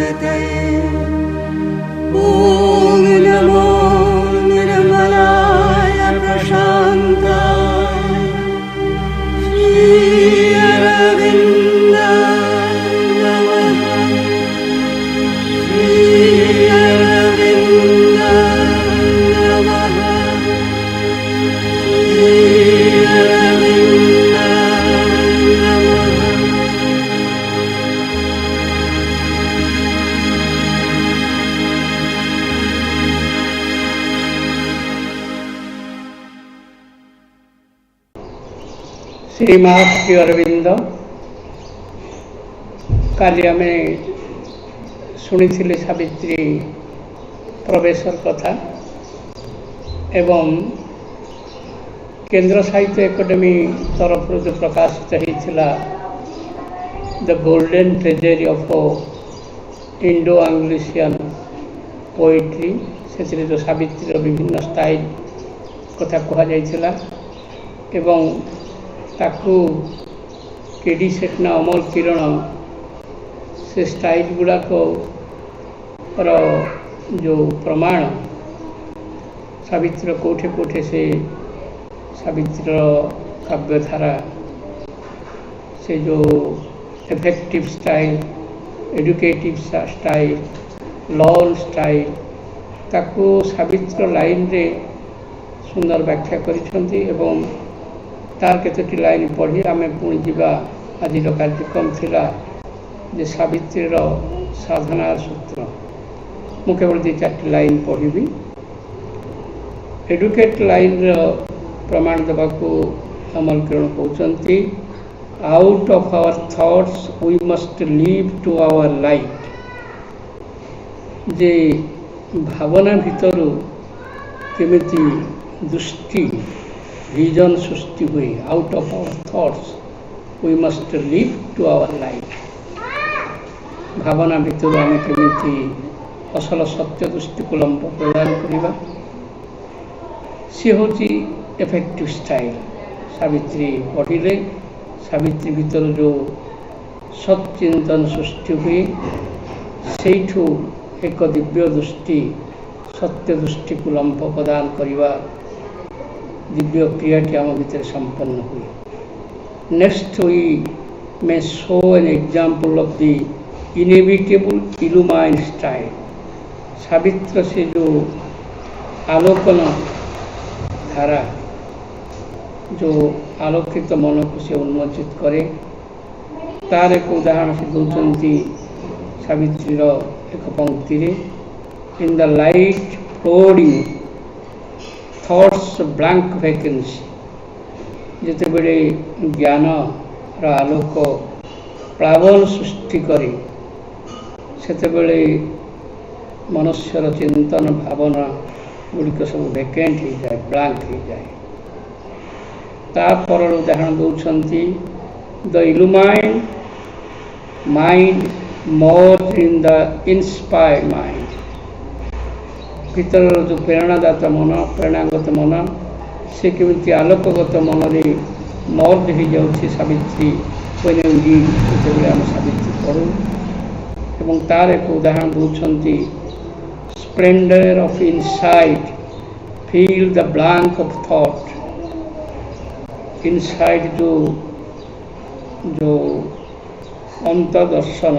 प्रसन्नते ॐ नमो निर्मलाय प्रशान्ताय श्री अरविन्दाय नमः श्री अरविन्दाय नमः श्री अरविन्दाय नमः। श्रीमान् श्री अरविंद काली आम शुणी सावित्री प्रवेशर कथा एवं केंद्र साहित्य एकाडेमी तरफ जो प्रकाशित होता the golden treasury of Indo Anglian poetry से जो सावित्री विभिन्न स्टाइल कथा कहुला एवं ताकू केडी सेठना अमल किरण से स्टाइल गुड़ाक जो प्रमाण सावित्री कोठे कोठे से सावित्री काव्यधारा से जो effective style educative style lol style ताकू सावित्री लाइन रे सुंदर व्याख्या करिसेंती एवं तार केतोटी लाइन पढ़ी आम पुणी जा आज कार्यक्रम थिला जे सावित्री साधना सूत्र मु केवल 2-4 लाइन पढ़ी एडुकेट लाइन प्रमाण देवाकू अमल किरण कहते out of our thoughts we must live to our light जे भावना भितरु केमिति दृष्टि विजन सृष्टि हुए out of our thoughts we must live to our life भावना भितर आम केमी असल सत्य दृष्टि को लंब प्रदान करवा सी हूँ इफेक्टिव स्टाइल सावित्री पढ़िले सावित्री भितर जो सच्चिंतन सृष्टि हुए सेठू एक दिव्य दृष्टि सत्य दृष्टि को लंब प्रदान करवा दिव्य क्रियाटी आम भीतर संपन्न हुए next we may show an example of the inevitable illumine style Savitri से जो आलोकन धारा जो आलोकित मन को से उन्मोचित करे तार एक उदाहरण से दौरान सावित्री एक पंक्ति in the light flooding thoughts blank vacancy जिते बड़े ज्ञान आलोक प्लावन सृष्टि करे सेते बड़े मनुष्यर चिंतन भावना गुड़िक सब वैकेंट हो जाए ब्लैंक हो जाए तापर उदाहरण दौरान the illumine mind more in the inspired mind भीतर जो प्रेरणादाता मन प्रेरणागत मन से केमी आलोकगत मन में मर्ज हो जाऊँगी सावित्री जो आम सावित्री पढ़ू एवं तार एक उदाहरण दौरान splendour of insight feel the blank of thought insight जो जो अंतदर्शन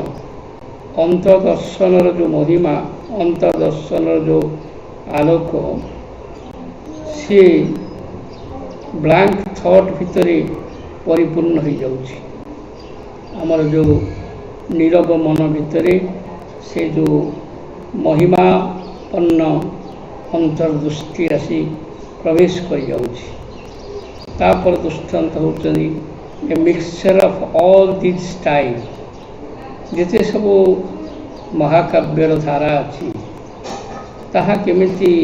जो महिमा अंतदर्शन जो आलोक सी ब्लैंक थॉट भितर परिपूर्ण हो जाऊँगी आमर जो नीरव मन भितर से जो महिमापन्न अंतर्दृष्टि आसी प्रवेश कर जाऊँगी तापर दृष्टांत होती a mixture of all this style जिते सब महाकाव्यर धारा अच्छी ताहा केमिति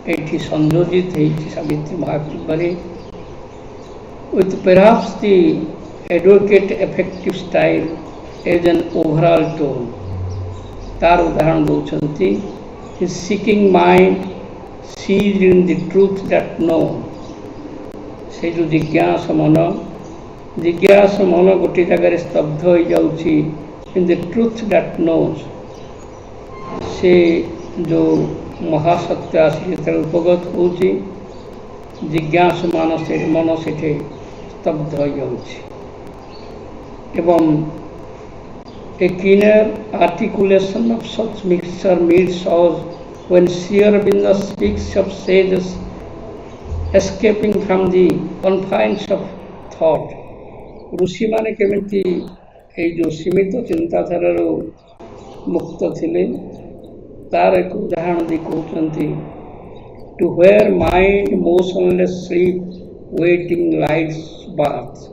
एठी संयोजित होती सावित्री महाकाव्य with perhaps the advocate effective style as an overall tone तार उदाहरण दौरान his seeking mind seized in the truth that know से जो जिज्ञास मन गोटे जगार स्तब्ध हो जाऊँगी in the truth that knows से जो महासत्य आसी जो उपगत होची जिज्ञासु मन से स्तब्ध हो जाउछि एवं a keener articulation of such mixture meets us when Sri Aurobindo speaks of sages escaping from the confines of thought. ऋषि माने केमिति ए जो सीमित चिंताधारार मुक्त थिले तार एक उदाहरण दी कहते to where mind motionless sleep waiting lights bath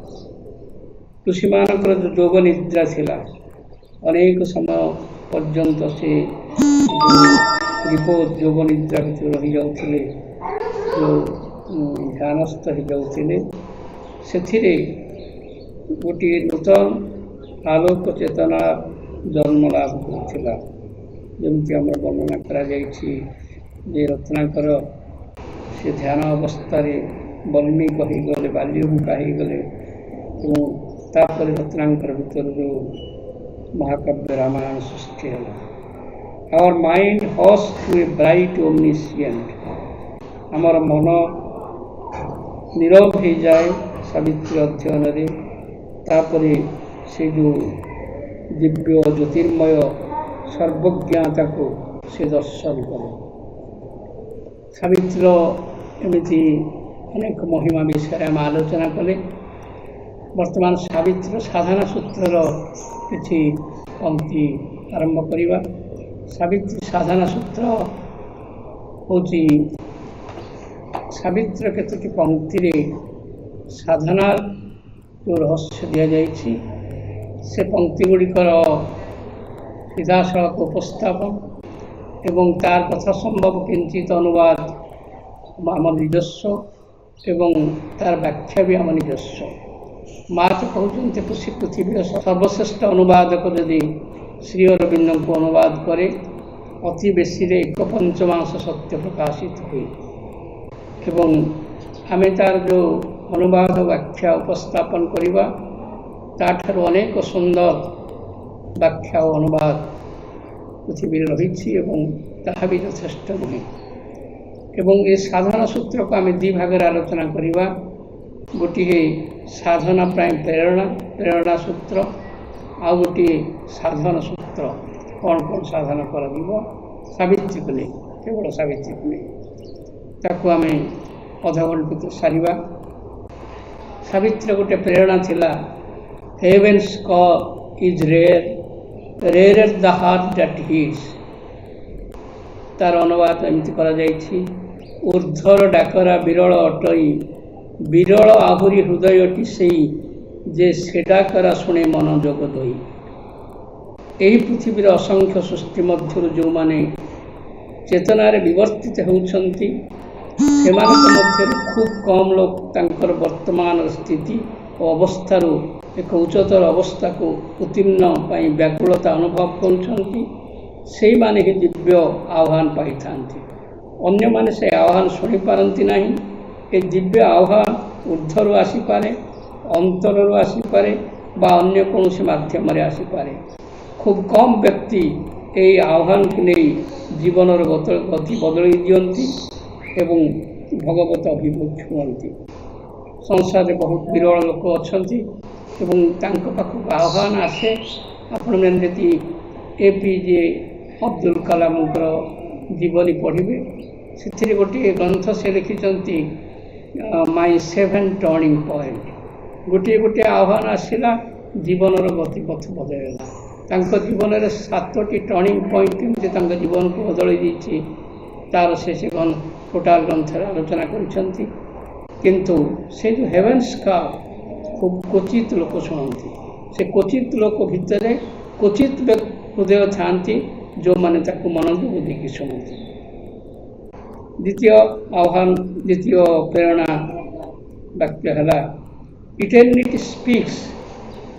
ऋषि मानकर जो जोग निद्रा थिला अनेक समय पर्यंत से रिपोर्ट जोग निद्रा भितर रही जाउथिले जो ध्यानस्थ हो जाउथिले सेथिरे गोटे नूतन आलोक चेतना जन्म लाभ करथिला जमती आमर वर्णना करा जाइछि जे रत्नाकर से ध्यान अवस्था बल्मी कही गले बाल्यभूका कही गले तापर रत्नाकर भीतर जो महाकाव्य रामायण सृष्टि है our mind hush to a bright omniscient आमर मन नीरव हो जाए सावित्री अध्ययन रे तापरे से जो दिव्य ज्योतिर्मय सर्वज्ञता को से दर्शन करे सावित्र एमती अनेक महिमा विषय आम आलोचना कले वर्तमान सावित्र साधना सूत्रर किछि पंक्ति आरंभ करिबा सावित्री साधना सूत्र होची सावित्र केतोटी पंक्ति रे साधना जो रहस्य दिया जाइछि से पंक्ति गुड़िकर सीधासलख उपस्थापन एवं तार कथा संभव किंचित अनुवाद आम निजस्व एवं तार व्याख्या भी आम निजस्व माँ तो कहते पृथ्वी सर्वश्रेष्ठ अनुवादक जदि श्री अरविंद को अनुवाद करे अति बेसी एक पंचमांश सत्य प्रकाशित हुए एवं आम तार जो अनुवाद व्याख्या उपस्थापन करवा ताठार अनेक सुंदर व्याख्या और अनुवाद पृथ्वी रही ताहा भी यथेष्ट नुहे एवं ये साधना सूत्र को आम दी भाग आलोचना करवा गोटे साधना प्राय प्रेरणा सूत्र आ गोटे साधन सूत्र कौन कौन साधन कर सावित्री को नहीं केवल सावित्री को नहीं ताकू आम अध घंटे सारिबा सावित्री गोटे प्रेरणा थिला heaven's call is rare the heart that heeds तार अनुवाद एमती करा जाइछि ऊर्ध्वर डाकरा विरल अटई विरल आहुरी हृदयटी सेई जे से डाकरा शुणे मनोजग दई यही पृथ्वीर असंख्य सृष्टि मध्य जो माने चेतनारे विवर्तित होउछंती सेमानक मध्य खूब कम लोग तांकर वर्तमान स्थिति और अवस्थार एक उच्चतर अवस्था को उत्तीर्ण पाई व्याकुलता अनुभव करुछंती से माने ही दिव्य आह्वान पाई थांती अन्य माने से आह्वान शुणी पारंती नहीं ए दिव्य आह्वान ऊर्ध्वर आसीपारे अंतर आसीपारे बा अन्य कौन माध्यम आसीपारे खूब कम व्यक्ति ए आह्वान को नहीं जीवन गति बदल दियंती एवं भगवत अभिमुख हुअन्ति संसार में बहुत विरल लोक अच्छी पाखक आह्वान आसे आपण मैंने जी एपीजे अब्दुल कलाम जीवनी पढ़े से गोटे ग्रंथ से लिखिं माई 7 टर्निंग पॉइंट गोटे गोटे आह्वान आसला जीवन गति पथ बदलला जीवन में 7टी टर्निंग पॉइंट केमती जीवन को बदल दी तार से टोटाल ग्रंथ आलोचना करछंती किंतु से जो हेवेन्स का खूब क्वचित लोक शुणती से क्वचित लोक भितर क्वचित हृदय था जो मैंने मनोयोग देकी शुणती द्वितीय आह्वान द्वितीय प्रेरणा वाक्य है eternity speaks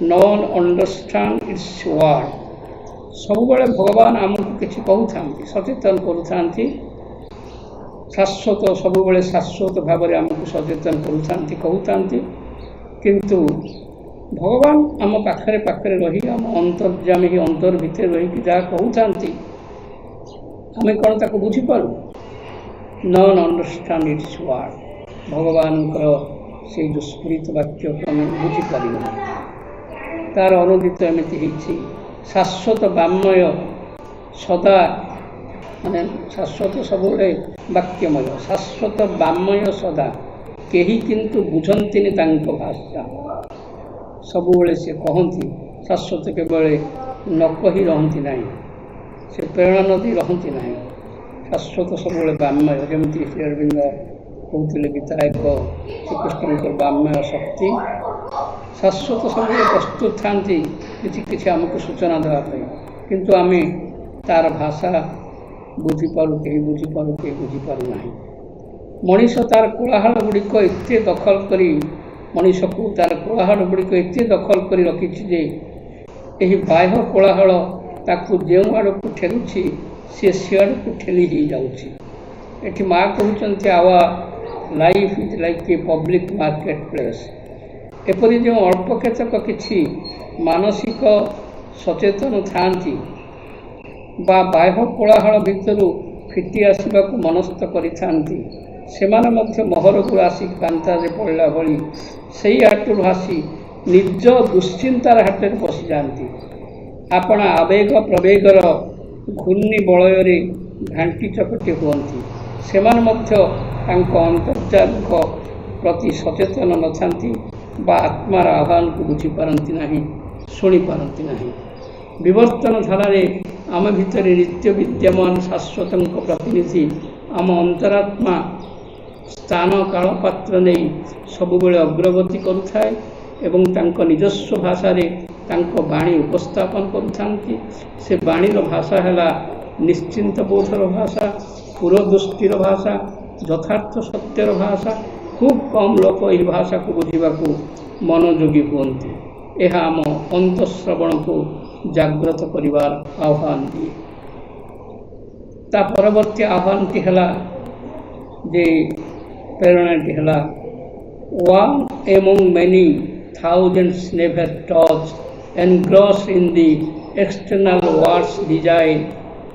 non understand it's word सब भगवान आमको किसी कहते सचेतन करुँच शाश्वत सब शाश्वत भाव में आमको सचेतन कहते किंतु भगवान आम पाखरे पाखरे रही आम अंतर्जामी अंतर भितर रही जहाँ कहते आमे कौन ताको बुझीपारू नन अंडरस्टांड इट्स वर्ड भगवान से जो स्फुरित वाक्य को आम बुझीपार तार अनुदित एमती शाश्वत वाङ्मय सदा माने शाश्वत सब वाक्यमय शाश्वत वाङ्मय सदा केही किंतु बुझंतिनी तांको भाषा सबुबले से कहती शाश्वत केवल न कही रहती ना से प्रेरणा नदी रहती ना शाश्वत सबुबले वाङ्मय जमी श्री अरविंद कहते गीता एक श्रीकृष्ण वाङ्मय शक्ति शाश्वत सब प्रस्तुत था कि आमको सूचना देवाई किंतु आम तार भाषा बुझीपारू कहीं बुझीपारू कहीं बुझीपारू ना मनीष तार कोलाहल गुड़िक एत दखल कर मनीष को तार कोलाहल गुड़िक एत दखल कर रखी यही बाह्य कोलाहल ताकू जो आड़ को ठेलुची सी सियाड़ को ठेली ही जाऊँगी एटी माँ कहते our life is like a public marketplace एपरी जो अल्प केतक किसी मानसिक सचेतन था बाह्य कोलाहल भितर फिटी आसवा मनस्थ करिथांती सेमाने मध्य महर को आसी कांतारे पड़ला भली से हाटू आसी निज दुश्चिंतार हाटे बसी जाती आपण आवेग प्रवेगर घूर्णी बलय घांटी चकटी हुअंती सेमाने मध्य अंतर्जालिक प्रति सचेतन न थांती बा आत्मार आह्वान को बुझीपारती ना शुणी पारती ना विवर्तन धारा आम भितर नित्य विद्यमान शाश्वत प्रतिनिधि आम अंतरात्मा स्थान काल पात्र नहीं सबुबले अग्रगति करुथाए एवं तांको निजस्व भाषा रे तांको बाणी उपस्थापन करुथांती से बाणीर भाषा है निश्चिंत बोधर भाषा पूर्वदृष्टिर भाषा यथार्थ सत्यर भाषा खूब कम लोक यह भाषा को बुझा मनोयोगी हुअन्ति यह आम अंतःश्रवण को जागृत करिवार आह्वान दिए ता परवर्ती आह्वानटी है जे प्रेरणाटी है one among many thousands never touch engrossed in the external words design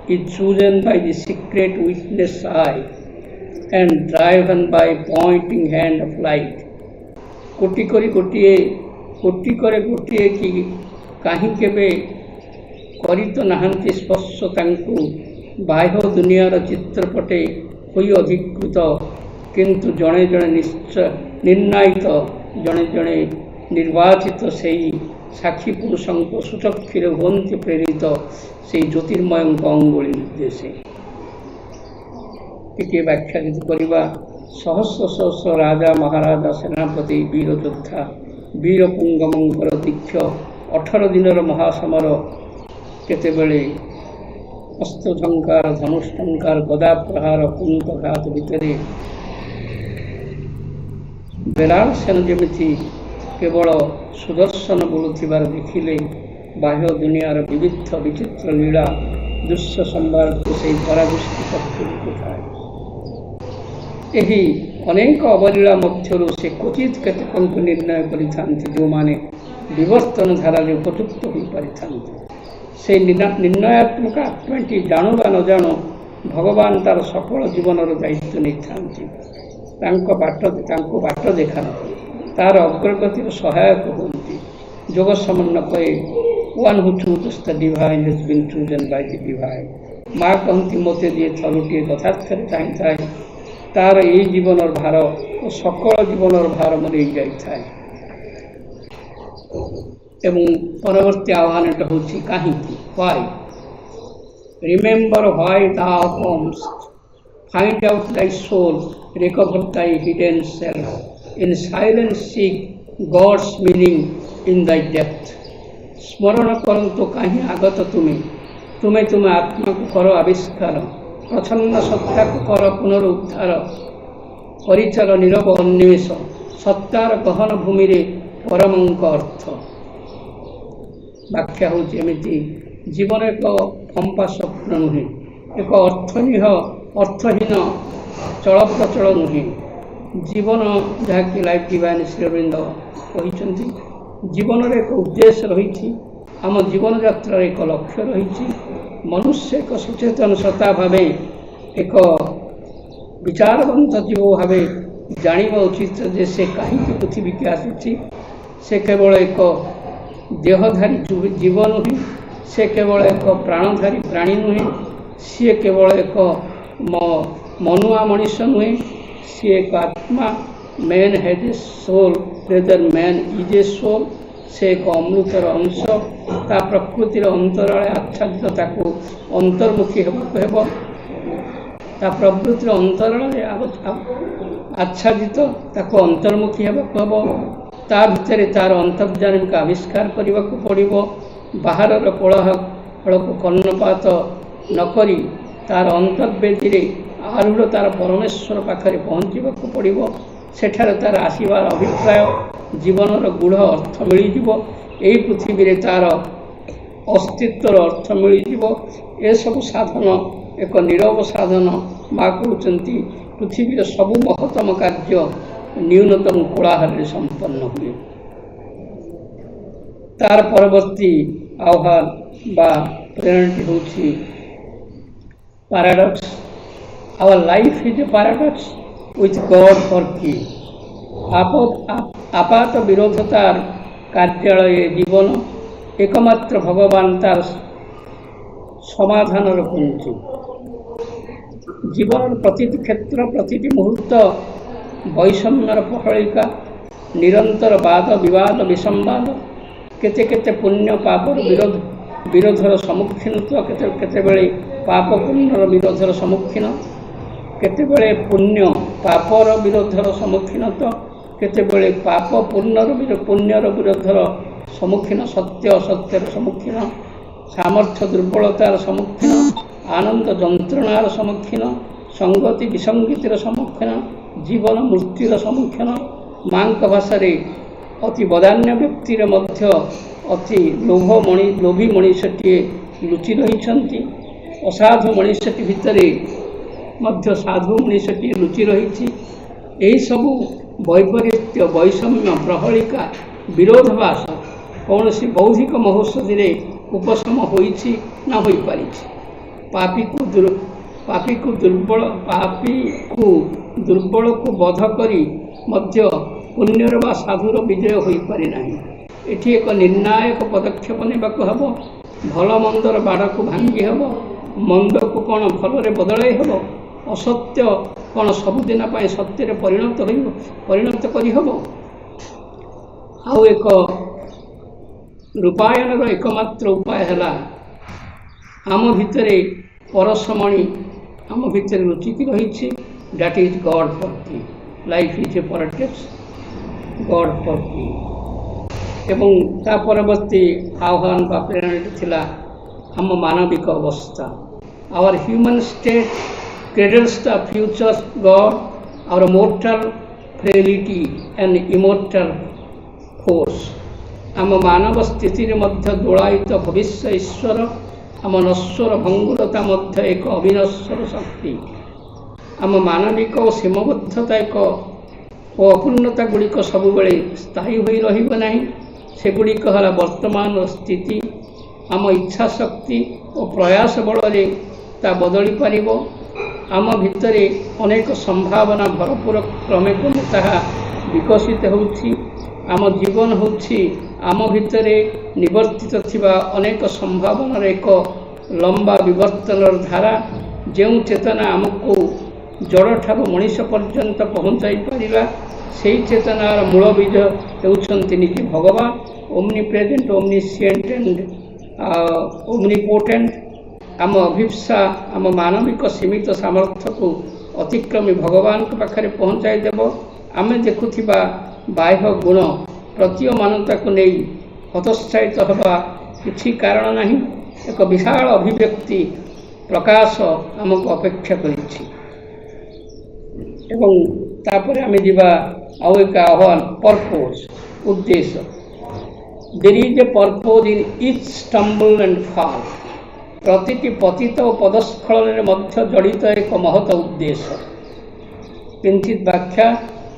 is chosen by the secret witness eye and driven by pointing hand of light कोटि करे गोटिए कि कहीं केबे करी तो नहांती स्पर्श तांकु बाह्य दुनियार चित्रपटे होई अधिकृत किंतु जड़े जड़े निश्चय निर्णायित जड़े जड़े निर्वाचित से साक्षी पुरुषों को सुचक्षुरे हंती प्रेरित से ज्योतिर्मय अंगुली निर्देशे टी व्याख्या जी करवा सहस्र सहस्र राजा महाराजा सेनापति वीर योद्धा वीर पुंगमंकर दीक्ष 18 दिन महासमर केतेबेले अस्त्रझंकार धनुष्टंकार गदा प्रहार कुंतघात भितर बेलाल सेन जमी केवल सुदर्शन बोलुथिबार देखिले बाह्य दुनियार विविध विचित्र लीला दृश्य संवाद को से परादृष्टि पक्षुए यही अनेक अवलीला मध्यरु से क्वचित केतक निर्णय करिथांती जो माने विवर्तन धारा उपयुक्त हो पारि से निर्णयात्मक आत्माटी जाणु बा न जाणु भगवान तार सफल जीवन दायित्व नहीं बाट देखा तार अग्रगतिर सहायक होती जोग समन्वय one who choose the divine has been chosen by the divine माँ कहती मत दिए थरुटे यथार्थ चाहे तार यही जीवन भार और सकल जीवन भार मन जाए एवं परवर्ती आह्वान हूँ कहीं why remember why thou comest find out thy soul recover thy hidden self in silence seek God's meaning in thy depth स्मरण करंतु कहीं आगत तुम्हें तुम्हें आत्मा को कर आविष्कार प्रछन्न सत्ता को कर पुनरुद्धार परिचल नीरव अन्वेष सत्तार गहन भूमि रे परमंक अर्थ व्याख्या होती जीवन एक फंपा स्वप्न नुहे एक अर्थहीन चलप्रचल नुहे जीवन जहाँकि लाइफ डिवाइन श्री अरविंद कहते जीवन एक उद्देश्य रही आम जीवन यात्रा एक लक्ष्य रही मनुष्य एक सचेतन सत्ता भाव एक विचारवंत जीव भाव जानिबा उचित जे से कहीं पृथ्वी के आसी से केवल एक देहधारी जीव नुहे से केवल एक प्राणधारी प्राणी नुहे सी केवल एक मनुआ मनीष नुहे सी एक आत्मा man has a soul rather man is a soul से एक अमृतर अंश ता प्रकृतिर अंतराले आच्छादित ताको अंतर्मुखी हेब ता प्रकृतिर अंतराले आच्छादित ताको अंतर्मुखी हेब ता भितर तार अंतर्ज्ञान को आविष्कार करने को पड़ो बाहर कोलाहल को कर्णपात नकरी तार अंतर्वेदी आरूढ़ तार परमेश्वर पाखे पहुँचवा पड़ो सेठारे तार आसबार अभिप्राय जीवनर गूढ़ अर्थ मिल यही पृथ्वी रे तार अस्तित्वर अर्थ मिल ए सब साधन एक नीरव साधन माँ कहते पृथ्वी सबु महत्तम कार्य न्यूनतम कोलाहल संपन्न हुए तार परवर्ती आह्वान बा प्रेरणाटी होछि paradox our life is a paradox with God for key आपात विरोधतार कार्यालय जीवन एकमात्र भगवान तार समाधान रखुंची जीवन प्रतिटी क्षेत्र प्रतिटी मुहूर्त वैषम्यर प्रहलिका निरंतर वाद विवाद विसंवाद केते केते पुण्य पापर विरोधर सम्मुखीन केते बेले पाप पुण्यर विरोधर सम्मुखीन केते बेले पुण्य पापर विरोधर सम्मुखीन तो केते बेले पाप पुण्यर विरोधर सम्मुखीन सत्य असत्यर सम्मुखीन सामर्थ्य दुर्बलतार सम्मुखीन आनंद जंत्रणार सम्मुखीन संगति विसंगतिर सम्मुखीन जीवन मृत्युर सम्मुखीन माँ भाषा अति बदान्य व्यक्तिर मध्य अति लोभी मनीषटीए लुचि रही असाधु मनीषटी भितर मध्य साधु मनीषटीए लुचि रही यही सबू वैपरीत्य वैषम्य प्रहलिका विरोधवास कौन सी बौद्धिक महोत्सवी उपशम होइछि ना होई पारिछि पापी को दुर्बल को बध करी मध्य पुण्यर बा साधुर विजय हो पारि नाही एठी एक निर्णायक पदक्षेप नेबाक हबो भल मंदर बाड़ को भांगी हबो मंद को कौन भल बदल हबो असत्य कौन सबुदिन सत्य परिणत करी हबो आउ एक रूपायन एकमात्र उपाय है आम भितरे परसमणि आम भितर लुचिकी रही दैट इज गॉड फॉर की life is A politics God for की एवं ता परवर्ती आह्वान बा प्रेरणा थिला आम मानविक अवस्था our human state cradles the future god our mortal frailty and immortal force आम मानव स्थिति मध्य दोलायित भविष्य ईश्वर आम नश्वर भंगुरता मध्य एक अविनश्वर शक्ति आम मानविक और सीमबद्धता एक अपूर्णता गुड़िक सब स्थायी हो ना सेगुड़िक है वर्तमान स्थिति आम इच्छा शक्ति और प्रयास बल ता बदली पार आम भितर अनेक संभावना भरपूर क्रमे क्रमे ताहा विकसित होउछि आम जीवन होउछि आम भितर निवर्तित थिबा अनेक संभावनार एक लंबा विवर्तन धारा जो चेतना आमको जड़ ठारू मनीष पर्यंत पहुँचाई पारिबा से चेतनार मूल बीज होउछन्ति निजे भगवान omni present omniscient and omnipotent आम अभिप्सा आम मानविक सीमित सामर्थ्य को अतिक्रमी भगवान के पाखे पहुँचाई देव आम देखुथिबा बाह्य गुण प्रतीयमानता को नहीं हतोत्साहित हवा किसी कारण नहीं एक विशाल अभिव्यक्ति प्रकाश आमको अपेक्षा करिछि एवं तापर आम जीवा आउ एक आह्वान पर्पोज उद्देश्य there is a purpose in each stumble and fall प्रतिटी पतित और पदस्खलन मध्य जड़ित एक महत उद्देश्य किंचित व्याख्या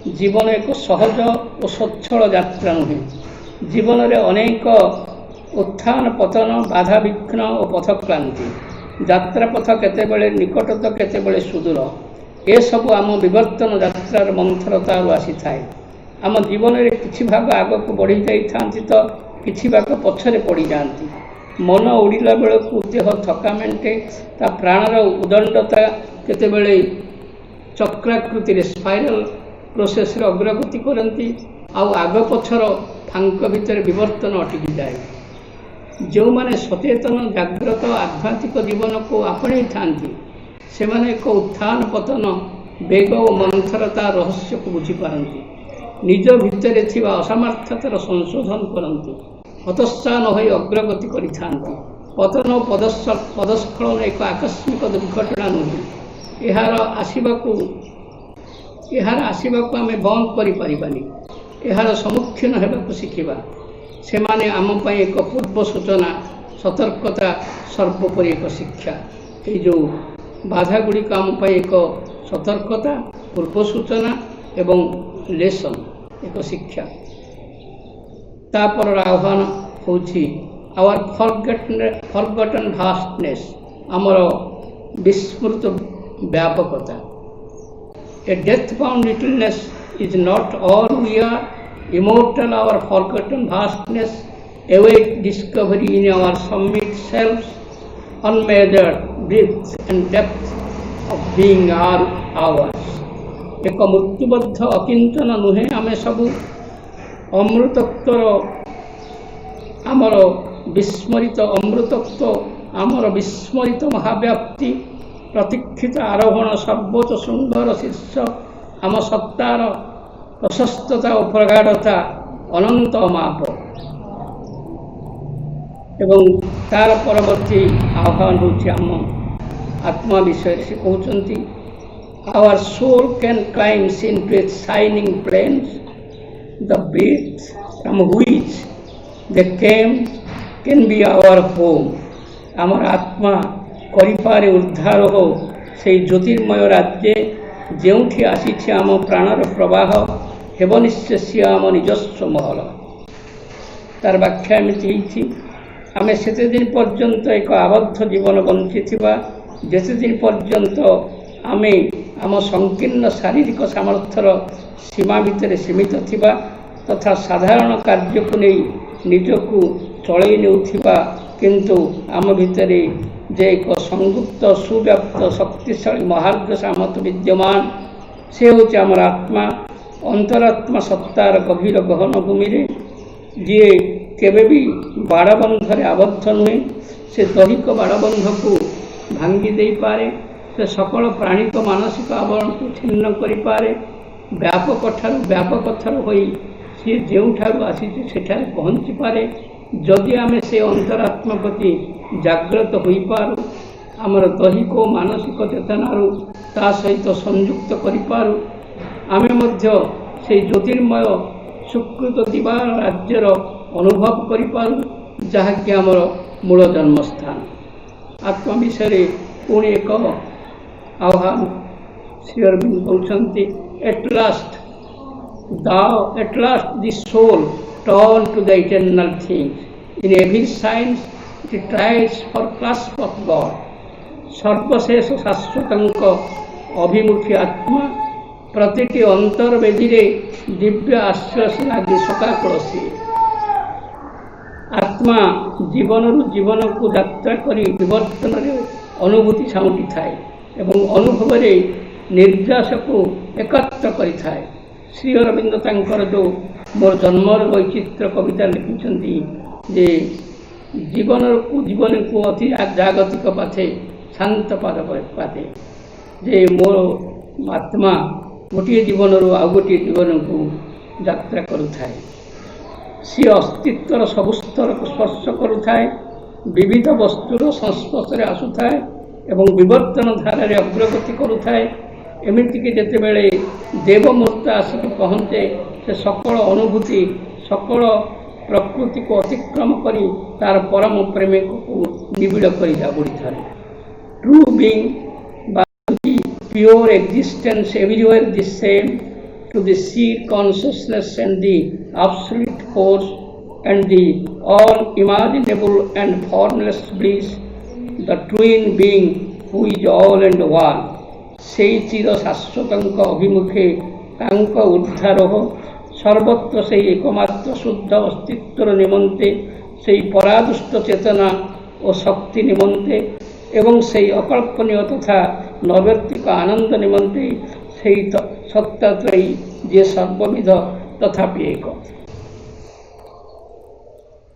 जीवन एक सहज और स्वच्छल यात्रा नुहे जीवन में अनेक उत्थान पतन बाधा विघ्न और पथक्रांति ଯାତ୍ରାପଥ କେତେବେଳେ ନିକଟ ତ କେତେବେଳେ ସୁଦୂର। ଏସବୁ ଆମ ବିବର୍ତ୍ତନ ଯାତ୍ରାର ମନ୍ଥରତାରୁ ଆସିଥାଏ। ଆମ ଜୀବନରେ କିଛି ଭାଗ ଆଗକୁ ବଢ଼ି ଯାଇଥାନ୍ତି ତ କିଛି ଭାଗ ପଛରେ ପଡ଼ିଯାଆନ୍ତି। ମନ ଉଡ଼ିଲା ବେଳକୁ ଦେହ ଥକା ମେଣ୍ଟେ, ତା ପ୍ରାଣର ଉଦଣ୍ଡତା କେତେବେଳେ ଚକ୍ରାକୃତିରେ ସ୍ପାଇରାଲ ପ୍ରୋସେସରେ ଅଗ୍ରଗତି କରନ୍ତି, ଆଉ ଆଗ ପଛର ଫାଙ୍କ ଭିତରେ ବିବର୍ତ୍ତନ ଅଟକିଯାଏ। ଯେଉଁମାନେ ସଚେତନ ଜାଗ୍ରତ ଆଧ୍ୟାତ୍ମିକ ଜୀବନକୁ ଆପଣେଇଥାନ୍ତି ସେମାନେ ଏକ ଉତ୍ଥାନ ପତନ ବେଗ ଓ ମନ୍ଥରତା ରହସ୍ୟକୁ ବୁଝିପାରନ୍ତି। ନିଜ ଭିତରେ ଥିବା ଅସାମର୍ଥ୍ୟତାର ସଂଶୋଧନ କରନ୍ତି, ହତୋତ୍ସାହ ହୋଇ ଅଗ୍ରଗତି କରିଥାନ୍ତି। ପତନ ଓ ପଦସ୍ଖଳନ ଏକ ଆକସ୍ମିକ ଦୁର୍ଘଟଣା ନୁହେଁ। ଏହାର ଆସିବାକୁ ଆମେ ବନ୍ଦ କରିପାରିବାନି। ଏହାର ସମ୍ମୁଖୀନ ହେବାକୁ ଶିଖିବା। ସେମାନେ ଆମ ପାଇଁ ଏକ ପୂର୍ବ ସୂଚନା, ସତର୍କତା, ସର୍ବୋପରି ଏକ ଶିକ୍ଷା। ଏଇ ଯେଉଁ ବାଧା ଗୁଡ଼ିକ ଆମ ପାଇଁ ଏକ ସତର୍କତା, ପୂର୍ବ ସୂଚନା ଏବଂ ଲେସନ୍, ଏକ ଶିକ୍ଷା। ତାପରର ଆହ୍ୱାନ ହେଉଛି ଆୱାର ଫରଗଟନ୍ ଭାଷ୍ଟନେସ୍, ଆମର ବିସ୍ମୃତ ବ୍ୟାପକତା। A death bound littleness is not all we are, immortal our forgotten vastness await discovery in our summit selves, unmeasured breadth and depth of being are ours. ଏକ ମୃତ୍ୟୁବଦ୍ଧ ଅକିଞ୍ଚନ ନୁହେଁ ଆମେ ସବୁ, ଅମୃତତ୍ୱର ଆମର ବିସ୍ମରିତ ଅମୃତତ୍ୱ, ଆମର ବିସ୍ମରିତ ମହାବ୍ୟାପ୍ତି, ପ୍ରତୀକ୍ଷିତ ଆରୋହଣ, ସର୍ବୋଚ୍ଚ ଶୃଙ୍ଗର ଶୀର୍ଷ, ଆମ ସତ୍ତାର ପ୍ରଶସ୍ତତା ଓ ପ୍ରଗାଢ଼ତା ଅନନ୍ତ ମାପ। ଏବଂ ତାର ପରବର୍ତ୍ତୀ ଆହ୍ୱାନ ହେଉଛି ଆମ ଆତ୍ମା ବିଷୟରେ। ସେ କହୁଛନ୍ତି our soul can climb into its shining plains, the beats from which they came can be our home. ଆମର ଆତ୍ମା କରିପାରେ ଉଦ୍ଧାରୋହ ସେହି ଜ୍ୟୋତିର୍ମୟ ରାଜ୍ୟରେ ଯେଉଁଠି ଆସିଛି ଆମ ପ୍ରାଣର ପ୍ରବାହ, ହେବ ନିଶ୍ଚୟ ସିଏ ଆମ ନିଜସ୍ୱ ମହଲ। ତାର ବ୍ୟାଖ୍ୟା ଏମିତି ହେଇଛି, ଆମେ ସେତେଦିନ ପର୍ଯ୍ୟନ୍ତ ଏକ ଆବଦ୍ଧ ଜୀବନ ବଞ୍ଚିଥିବା ଯେତେଦିନ ପର୍ଯ୍ୟନ୍ତ ଆମେ ଆମ ସଂକୀର୍ଣ୍ଣ ଶାରୀରିକ ସାମର୍ଥ୍ୟର ସୀମା ଭିତରେ ସୀମିତ ଥିବା ତଥା ସାଧାରଣ କାର୍ଯ୍ୟକୁ ନେଇ ନିଜକୁ ଚଳେଇ ନେଉଥିବା, କିନ୍ତୁ ଆମ ଭିତରେ ଯେ ଏକ ସଂଯୁକ୍ତ ସୁବ୍ୟାପ୍ତ ଶକ୍ତିଶାଳୀ ମହାର୍ଘ ସାମର୍ଥ୍ୟ ବିଦ୍ୟମାନ, ସେ ହେଉଛି ଆମର ଆତ୍ମା। ଅନ୍ତରାତ୍ମା ସତ୍ତାର ଗଭୀର ଗହନ ଭୂମିରେ ଯିଏ କେବେ ବି ବାଡ଼ବନ୍ଧରେ ଆବଦ୍ଧ ନୁହେଁ, ସେ ଦୈହିକ ବାଡ଼ବନ୍ଧକୁ ଭାଙ୍ଗି ଦେଇପାରେ, ସେ ସକଳ ପ୍ରାଣିକ ମାନସିକ ଆବରଣକୁ ଛିନ୍ନ କରିପାରେ, ବ୍ୟାପକଠାରୁ ହୋଇ ସିଏ ଯେଉଁଠାରୁ ଆସିଛି ସେଠାରେ ପହଞ୍ଚିପାରେ। ଯଦି ଆମେ ସେ ଅନ୍ତରାତ୍ମା ପ୍ରତି ଜାଗ୍ରତ ହୋଇପାରୁ, ଆମର ଦୈହିକ ଓ ମାନସିକ ଚେତନାରୁ ତା ସହିତ ସଂଯୁକ୍ତ କରିପାରୁ, ଆମେ ମଧ୍ୟ ସେହି ଜ୍ୟୋତିର୍ମୟ ସ୍ୱୀକୃତ ଦିବା ରାଜ୍ୟର ଅନୁଭବ କରିପାରୁ, ଯାହାକି ଆମର ମୂଳ ଜନ୍ମସ୍ଥାନ। ଆତ୍ମା ବିଷୟରେ ପୁଣି ଏକ ଆହ୍ୱାନ ଶ୍ରୀ ଅରବିନ୍ଦ କହୁଛନ୍ତି, at last the soul turn to the eternal things. In every science it tries for clasp of God. ସର୍ବଶେଷ ଶାଶ୍ୱତଙ୍କ ଅଭିମୁଖୀ ଆତ୍ମା ପ୍ରତିଟି ଅନ୍ତର୍ବେଦୀରେ ଦିବ୍ୟ ଆଶ୍ୱାସ ଲାଗି ଶୋକାକୁଳ ସିଏ। ଆତ୍ମା ଜୀବନରୁ ଜୀବନକୁ ଯାତ୍ରା କରି ବିବର୍ତ୍ତନରେ ଅନୁଭୂତି ସାଉଁଟିଥାଏ ଏବଂ ଅନୁଭବରେ ନିର୍ଯାସକୁ ଏକତ୍ର କରିଥାଏ। ଶ୍ରୀ ଅରବିନ୍ଦ ତାଙ୍କର ଯେଉଁ ମୋର ଜନ୍ମର ବୈଚିତ୍ର୍ୟ କବିତା ଲେଖିଛନ୍ତି ଯେ ଜୀବନକୁ ଅତି ଜାଗତିକ ପାଥେ ଶାନ୍ତ ପାଦ ପାତେ, ଯେ ମୋର ଆତ୍ମା ଗୋଟିଏ ଜୀବନରୁ ଆଉ ଗୋଟିଏ ଜୀବନକୁ ଯାତ୍ରା କରୁଥାଏ। ସିଏ ଅସ୍ତିତ୍ୱର ସବୁ ସ୍ତରକୁ ସ୍ପର୍ଶ କରୁଥାଏ, ବିବିଧ ବସ୍ତୁର ସଂସ୍ପର୍ଶରେ ଆସୁଥାଏ ଏବଂ ବିବର୍ତ୍ତନ ଧାରାରେ ଅଗ୍ରଗତି କରୁଥାଏ। ଏମିତିକି ଯେତେବେଳେ ଦେବମୂର୍ତ୍ତ ଆସିକି ପହଞ୍ଚେ, ସେ ସକଳ ଅନୁଭୂତି, ସକଳ ପ୍ରକୃତିକୁ ଅତିକ୍ରମ କରି ତାର ପରମ ପ୍ରେମିକକୁ ନିବିଡ଼ କରି ଜାବୁଡ଼ିଥାଏ। ଟ୍ରୁ ବିଂ ବା pure existence everywhere the same, to the sheer consciousness and the absolute force and the all imaginable and formless bliss, the twin being who is all and one सेई चिर शाश्वतଙ୍କ ଅଭିମୁଖେ ତାଙ୍କ ଉଦ୍ଧାର ସର୍ବତ୍ର ସେହି ଏକମାତ୍ର ଶୁଦ୍ଧ ଅସ୍ତିତ୍ୱର ନିମନ୍ତେ ସେହି ପରାଦୁଷ୍ଟ ଚେତନା ଓ ଶକ୍ତି ନିମନ୍ତେ ଏବଂ ସେହି ଅକଳ୍ପନୀୟ ତଥା ନୈବର୍ତ୍ତିକ ଆନନ୍ଦ ନିମନ୍ତେ ସେହି ସତ୍ତାତ୍ରୟୀ ଯିଏ ସର୍ବବିଧ ତଥାପି ଏକ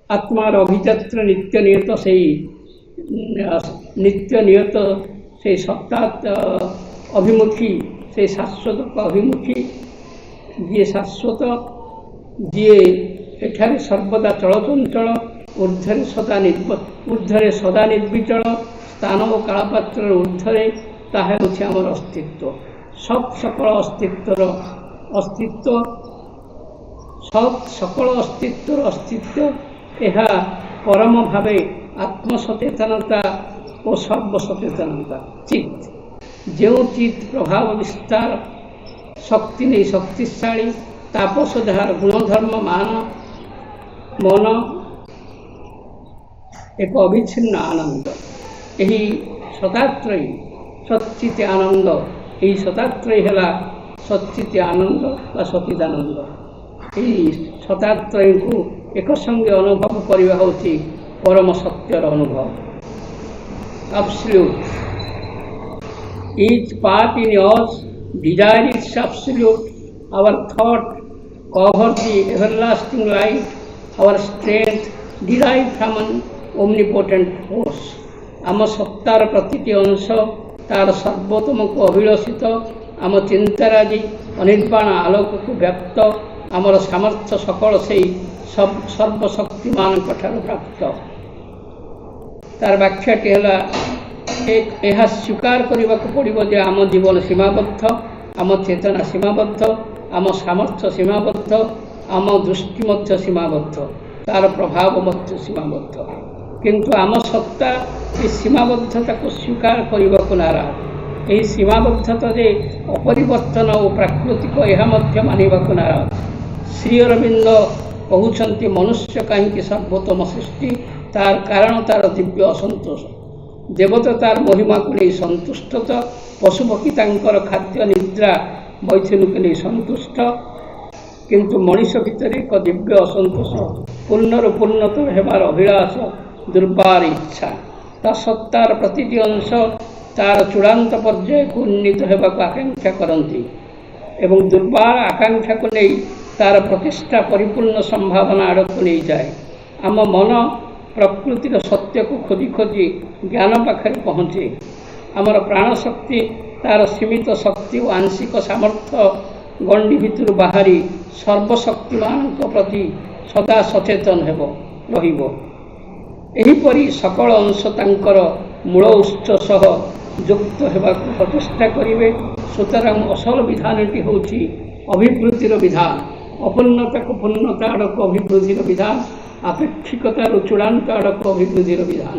ଆତ୍ମାର ଅଭିଯାତ୍ର ନିତ୍ୟ ନିୟତ ସେହି ନିତ୍ୟ ନିୟତ ସେହି ସତ୍ତା ଅଭିମୁଖୀ ସେହି ଶାଶ୍ୱତ ଅଭିମୁଖୀ ଯିଏ ଶାଶ୍ୱତ ଯିଏ ଏଠାରେ ସର୍ବଦା ଚଳଚଞ୍ଚଳ ଊର୍ଦ୍ଧ୍ୱରେ ସଦା ନିର୍ବିଚଳ ସ୍ଥାନ ଓ କାଳପାତ୍ରର ଊର୍ଦ୍ଧ୍ୱରେ ତାହା ହେଉଛି ଆମର ଅସ୍ତିତ୍ୱ ସକଳ ଅସ୍ତିତ୍ୱର ଅସ୍ତିତ୍ୱ ଏହା ପରମ ଭାବେ ଆତ୍ମସଚେତନତା ଓ ସର୍ବସଚେତନତା ଚିତ୍ ଯେଉଁ ଚିତ୍ ପ୍ରଭାବ ବିସ୍ତାର ଶକ୍ତି ନେଇ ଶକ୍ତିଶାଳୀ ତାପସ ଯାହାର ଗୁଣଧର୍ମ ମନ ଏକ ଅବିଚ୍ଛିନ୍ନ ଆନନ୍ଦ ଏହି ସଦାତ୍ରୟୀ ସଚ୍ଚିତ୍ ଆନନ୍ଦ ଏହି ସଦାତ୍ରୟୀ ହେଲା ସଚ୍ଚିତ୍ ଆନନ୍ଦ ବା ସଚିଦାନନ୍ଦ ଏହି ସଦାତ୍ରୟୀଙ୍କୁ ଏକ ସଙ୍ଗେ ଅନୁଭବ କରିବା ହେଉଛି ପରମ ସତ୍ୟର ଅନୁଭବ absolute each part in us desire its absolute our thought cover the everlasting light our strength derived from an omnipotent force ଆମ ସତ୍ତାର ପ୍ରତିଟି ଅଂଶ ତାର ସର୍ବୋତ୍ତମକୁ ଅଭିଳଷିତ ଆମ ଚିନ୍ତାରାଜି ଅନିର୍ବାଣ ଆଲୋକକୁ ବ୍ୟକ୍ତ ଆମର ସାମର୍ଥ୍ୟ ସକଳ ସେହି ସର୍ବଶକ୍ତିମାନଙ୍କ ଠାରୁ ପ୍ରାପ୍ତ ତାର ବ୍ୟାଖ୍ୟାଟି ହେଲା ଏହା ସ୍ୱୀକାର କରିବାକୁ ପଡ଼ିବ ଯେ ଆମ ଜୀବନ ସୀମାବଦ୍ଧ ଆମ ଚେତନା ସୀମାବଦ୍ଧ ଆମ ସାମର୍ଥ୍ୟ ସୀମାବଦ୍ଧ ଆମ ଦୃଷ୍ଟି ମଧ୍ୟ ସୀମାବଦ୍ଧ ତାର ପ୍ରଭାବ ମଧ୍ୟ ସୀମାବଦ୍ଧ କିନ୍ତୁ ଆମ ସତ୍ତା ଏ ସୀମାବଦ୍ଧତାକୁ ସ୍ୱୀକାର କରିବାକୁ ନାରାଜ ଏହି ସୀମାବଦ୍ଧତା ଯେ ଅପରିବର୍ତ୍ତନ ଓ ପ୍ରାକୃତିକ ଏହା ମଧ୍ୟ ମାନିବାକୁ ନାରାଜ ଶ୍ରୀ ଅରବିନ୍ଦ କହୁଛନ୍ତି ମନୁଷ୍ୟ କାହିଁକି ସର୍ବୋତ୍ତମ ସୃଷ୍ଟି ତାର କାରଣ ତାର ଦିବ୍ୟ ଅସନ୍ତୋଷ ଦେବତା ତାର ମହିମାକୁ ନେଇ ସନ୍ତୁଷ୍ଟ ପଶୁପକ୍ଷୀ ତାଙ୍କର ଖାଦ୍ୟ ନିଦ୍ରା ବୈଥୁନକୁ ନେଇ ସନ୍ତୁଷ୍ଟ କିନ୍ତୁ ମଣିଷ ଭିତରେ ଏକ ଦିବ୍ୟ ଅସନ୍ତୋଷ ପୂର୍ଣ୍ଣରୁ ପୂର୍ଣ୍ଣତର ହେବାର ଅଭିଳାଷ ଦୁର୍ବାର ଇଚ୍ଛା ତା ସତ୍ତାର ପ୍ରତିଟି ଅଂଶ ତାର ଚୂଡ଼ାନ୍ତ ପର୍ଯ୍ୟାୟକୁ ଉନ୍ନୀତ ହେବାକୁ ଆକାଂକ୍ଷା କରନ୍ତି ଏବଂ ଦୁର୍ବାର ଆକାଂକ୍ଷାକୁ ନେଇ ତାର ପ୍ରତିଷ୍ଠା ପରିପୂର୍ଣ୍ଣ ସମ୍ଭାବନା ଆଡ଼କୁ ନେଇଯାଏ ଆମ ମନ ପ୍ରକୃତିର ସତ୍ୟକୁ ଖୋଜି ଖୋଜି ଜ୍ଞାନ ପାଖରେ ପହଞ୍ଚେ ଆମର ପ୍ରାଣଶକ୍ତି ତାର ସୀମିତ ଶକ୍ତି ଓ ଆଂଶିକ ସାମର୍ଥ୍ୟ ଗଣ୍ଡି ଭିତରୁ ବାହାରି ସର୍ବଶକ୍ତିମାନଙ୍କ ପ୍ରତି ସଦା ସଚେତନ ରହିବ ଏହିପରି ସକଳ ଅଂଶ ତାଙ୍କର ମୂଳ ଉତ୍ସ ସହ ଯୁକ୍ତ ହେବାକୁ ପ୍ରଚେଷ୍ଟା କରିବେ ସୁତରାଂ ଅସଲ ବିଧାନଟି ହେଉଛି ଅଭିବୃଦ୍ଧିର ବିଧାନ ଅପୂର୍ଣ୍ଣତାକୁ ପୂର୍ଣ୍ଣତା ଆଡ଼କୁ ଅଭିବୃଦ୍ଧିର ବିଧାନ ଆପେକ୍ଷିକତାରୁ ଚୂଡ଼ାନ୍ତ ଆଡ଼କୁ ଅଭିବୃଦ୍ଧିର ବିଧାନ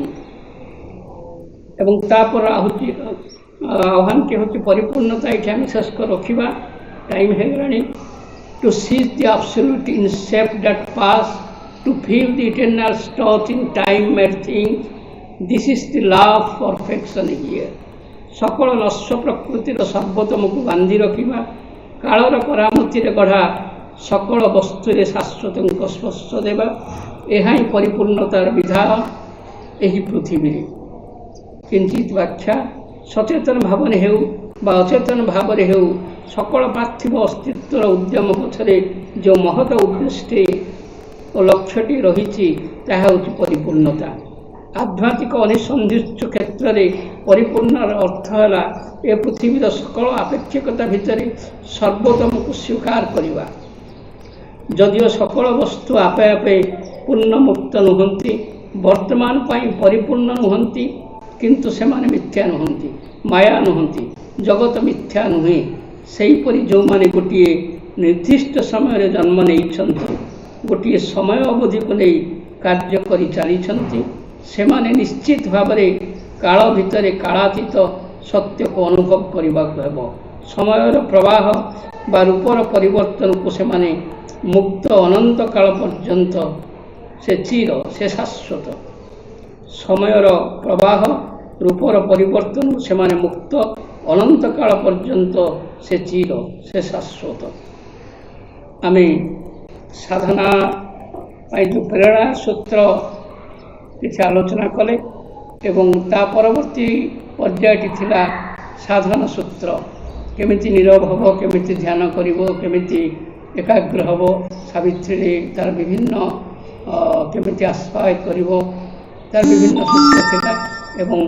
ଏବଂ ତାପରେ ଆହ୍ୱାନଟି ହେଉଛି ପରିପୂର୍ଣ୍ଣତା ଏଠି ଆମେ ଶେଷ ରଖିବା ଟାଇମ୍ ହେଇଗଲାଣି to seize the absolute in self that pass to feel the eternal touch in time made things this is the law of perfection here সকল ନଶ୍ୱ ପ୍ରକୃତିର ସର୍ବୋତ୍ତମକୁ ବାନ୍ଧି ରଖିବା କାଳର କରାମତିରେ ଗଢ଼ା ସକଳ ବସ୍ତୁରେ ଶାଶ୍ୱତଙ୍କ ସ୍ପର୍ଶ ଦେବା ଏହା ହିଁ ପରିପୂର୍ଣ୍ଣତାର ବିଧାନ ଏହି ପୃଥିବୀରେ କିଞ୍ଚିତ୍ ବ୍ୟାଖ୍ୟା ସଚେତନ ଭାବରେ ହେଉ ବା ଅଚେତନ ଭାବରେ ହେଉ ସକଳ ପାର୍ଥିବ ଅସ୍ତିତ୍ୱର ଉଦ୍ୟମ ପଛରେ ଯେଉଁ ମହତ ଉଦ୍ଦେଶ୍ୟ ଓ ଲକ୍ଷ୍ୟଟି ରହିଛି ତାହା ହେଉଛି ପରିପୂର୍ଣ୍ଣତା ଆଧ୍ୟାତ୍ମିକ ଅନିସନ୍ଧିତ୍ସ କ୍ଷେତ୍ରରେ ପରିପୂର୍ଣ୍ଣର ଅର୍ଥ ହେଲା ଏ ପୃଥିବୀର ସକଳ ଆପେକ୍ଷିକତା ଭିତରେ ସର୍ବୋତ୍ତମକୁ ସ୍ୱୀକାର କରିବା ଯଦିଓ ସକଳ ବସ୍ତୁ ଆପେ ଆପେ ପୂର୍ଣ୍ଣମୁକ୍ତ ନୁହନ୍ତି ବର୍ତ୍ତମାନ ପାଇଁ ପରିପୂର୍ଣ୍ଣ ନୁହନ୍ତି କିନ୍ତୁ ସେମାନେ ମିଥ୍ୟା ନୁହନ୍ତି ମାୟା ନୁହନ୍ତି ଜଗତ ମିଥ୍ୟା ନୁହେଁ ସେହିପରି ଯେଉଁମାନେ ଗୋଟିଏ ନିର୍ଦ୍ଦିଷ୍ଟ ସମୟରେ ଜନ୍ମ ନେଇଛନ୍ତି ଗୋଟିଏ ସମୟ ଅବଧିକୁ ନେଇ କାର୍ଯ୍ୟ କରି ଚାଲିଛନ୍ତି ସେମାନେ ନିଶ୍ଚିତ ଭାବରେ କାଳ ଭିତରେ କାଳାତୀତ ସତ୍ୟକୁ ଅନୁଭବ କରିବାକୁ ହେବ ସମୟର ପ୍ରବାହ ବା ରୂପର ପରିବର୍ତ୍ତନକୁ ସେମାନେ ମୁକ୍ତ ଅନନ୍ତ କାଳ ପର୍ଯ୍ୟନ୍ତ ସେ ଚିର ସେ ଶାଶ୍ୱତ ସମୟର ପ୍ରବାହ ରୂପର ପରିବର୍ତ୍ତନରୁ ସେମାନେ ମୁକ୍ତ, ଅନନ୍ତ କାଳ ପର୍ଯ୍ୟନ୍ତ ସେ ଚିର, ସେ ଶାଶ୍ୱତ। ଆମେ ସାଧନା ପାଇଁ ଯେଉଁ ପ୍ରେରଣା ସୂତ୍ର କିଛି ଆଲୋଚନା କଲେ ଏବଂ ତା ପରବର୍ତ୍ତୀ ପର୍ଯ୍ୟାୟଟି ଥିଲା ସାଧନ ସୂତ୍ର। କେମିତି ନୀରବ ହେବ, କେମିତି ଧ୍ୟାନ କରିବ, କେମିତି ଏକାଗ୍ର ହେବ, ସାବିତ୍ରୀ ତାର ବିଭିନ୍ନ କେମିତି ଆସ୍ପାୟ କରିବ, ତାର ବିଭିନ୍ନ ସୂତ୍ର ଥିଲା ଏବଂ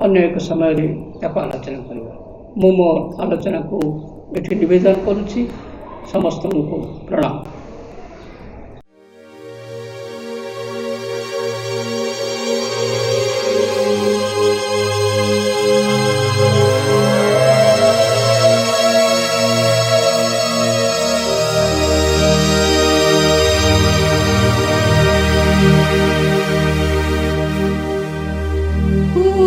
ଅନ୍ୟ ଏକ ସମୟରେ ତାକୁ ଆଲୋଚନା କରିବା। ମୁଁ ମୋ ଆଲୋଚନାକୁ ଏଠି ନିବେଦନ କରୁଛି। ସମସ୍ତଙ୍କୁ ପ୍ରଣାମ। Ooh.